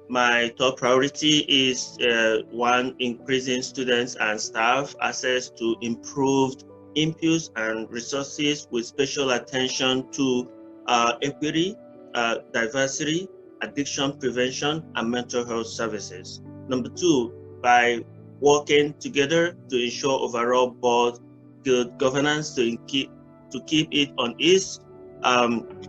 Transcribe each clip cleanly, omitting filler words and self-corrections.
My top priority is one, increasing students and staff access to improved inputs and resources with special attention to equity, diversity, addiction prevention, and mental health services. Number two, by working together to ensure overall board good governance to keep it on its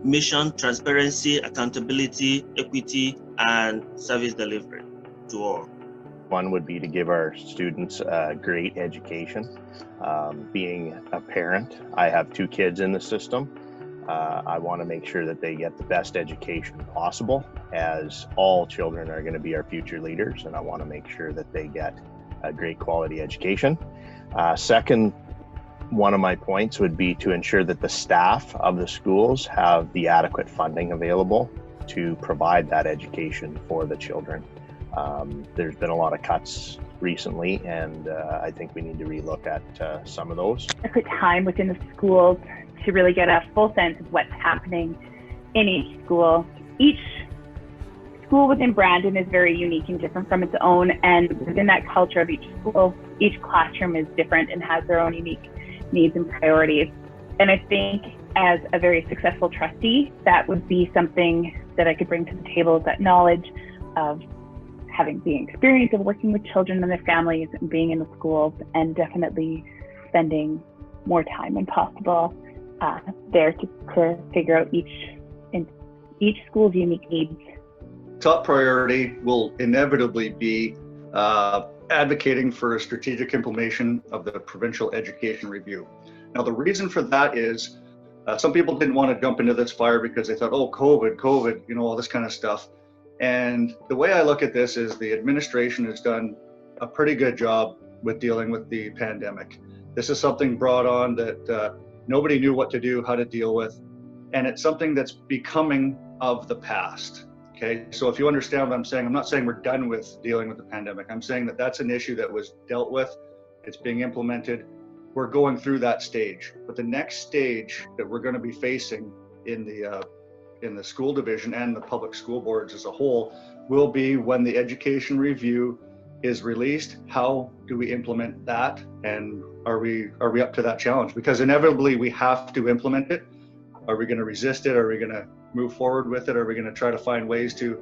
mission: transparency, accountability, equity, and service delivery to all. One would be to give our students a great education. Being a parent, I have 2 kids in the system. I want to make sure that they get the best education possible, as all children are going to be our future leaders, and I want to make sure that they get a great quality education. Second, one of my points would be to ensure that the staff of the schools have the adequate funding available to provide that education for the children. There's been a lot of cuts recently, and I think we need to relook at some of those. Adequate time within the schools to really get a full sense of what's happening in each school. Each school within Brandon is very unique and different from its own, and within that culture of each school, each classroom is different and has their own unique needs and priorities. And I think as a very successful trustee, that would be something that I could bring to the table, is that knowledge of having the experience of working with children and their families and being in the schools, and definitely spending more time when possible there to figure out each school's unique needs. Top priority will inevitably be advocating for a strategic implementation of the provincial education review. Now, the reason for that is some people didn't want to jump into this fire because they thought, oh, COVID, all this kind of stuff. And the way I look at this is the administration has done a pretty good job with dealing with the pandemic. This is something brought on that nobody knew what to do, how to deal with, and it's something that's becoming of the past. Okay, so if you understand what I'm saying, I'm not saying we're done with dealing with the pandemic. I'm saying that that's an issue that was dealt with. It's being implemented. We're going through that stage. But the next stage that we're going to be facing in the school division and the public school boards as a whole will be when the education review is released. How do we implement that? And are we up to that challenge? Because inevitably we have to implement it. Are we going to resist it? Are we going to move forward with it? Are we going to try to find ways to,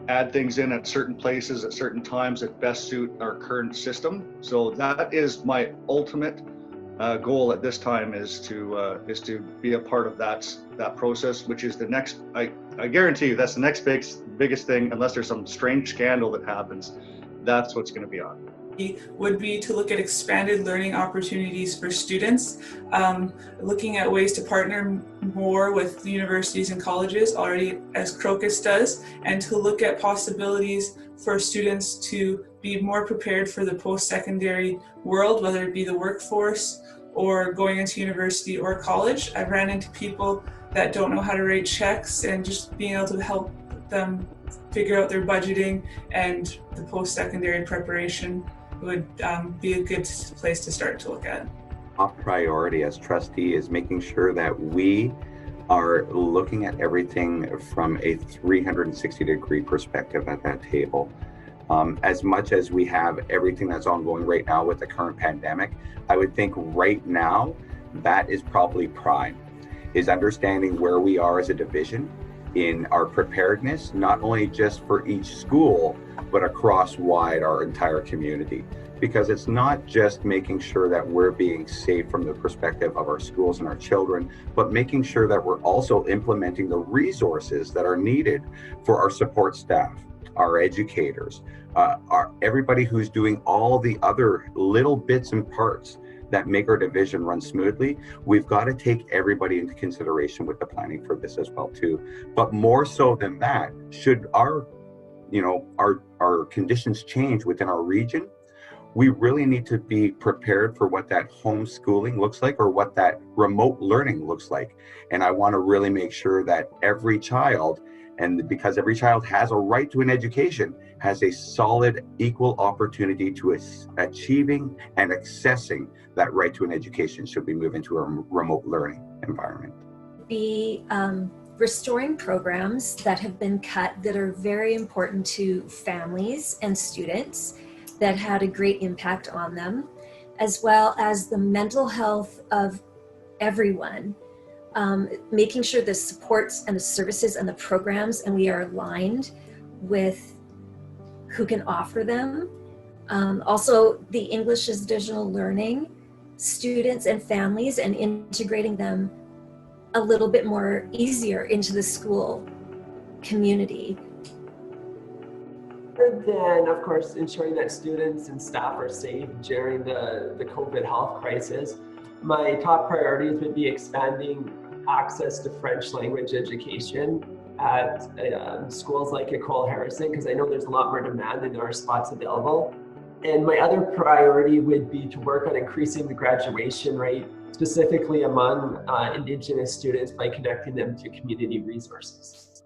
add things in at certain places at certain times that best suit our current system? So that is my ultimate goal at this time, is to be a part of that process, which is the next. I guarantee you that's the next biggest thing, unless there's some strange scandal that happens. That's what's going to be on. Would be to look at expanded learning opportunities for students, looking at ways to partner more with universities and colleges already, as Crocus does, and to look at possibilities for students to be more prepared for the post-secondary world, whether it be the workforce or going into university or college. I've ran into people that don't know how to write checks, and just being able to help them figure out their budgeting and the post-secondary preparation would be a good place to start to look at. Top priority as trustee is making sure that we are looking at everything from a 360-degree perspective at that table. As much as we have everything that's ongoing right now with the current pandemic, I would think right now that is probably prime, is understanding where we are as a division in our preparedness, not only just for each school, but across wide our entire community. Because it's not just making sure that we're being safe from the perspective of our schools and our children, but making sure that we're also implementing the resources that are needed for our support staff, our educators, everybody who's doing all the other little bits and parts that make our division run smoothly. We've got to take everybody into consideration with the planning for this as well too. But more so than that, should our conditions change within our region, we really need to be prepared for what that homeschooling looks like, or what that remote learning looks like. And I want to really make sure that every child, and because every child has a right to an education, has a solid, equal opportunity to achieving and accessing that right to an education should we move into a remote learning environment. Be restoring programs that have been cut that are very important to families and students that had a great impact on them, as well as the mental health of everyone, making sure the supports and the services and the programs, and we are aligned with who can offer them. Also, the English as digital learning, students and families, and integrating them a little bit more easier into the school community. Other than, of course, ensuring that students and staff are safe during the COVID health crisis, my top priorities would be expanding access to French language education at schools like Ecole Harrison, because I know there's a lot more demand than there are spots available. And my other priority would be to work on increasing the graduation rate, specifically among Indigenous students, by connecting them to community resources.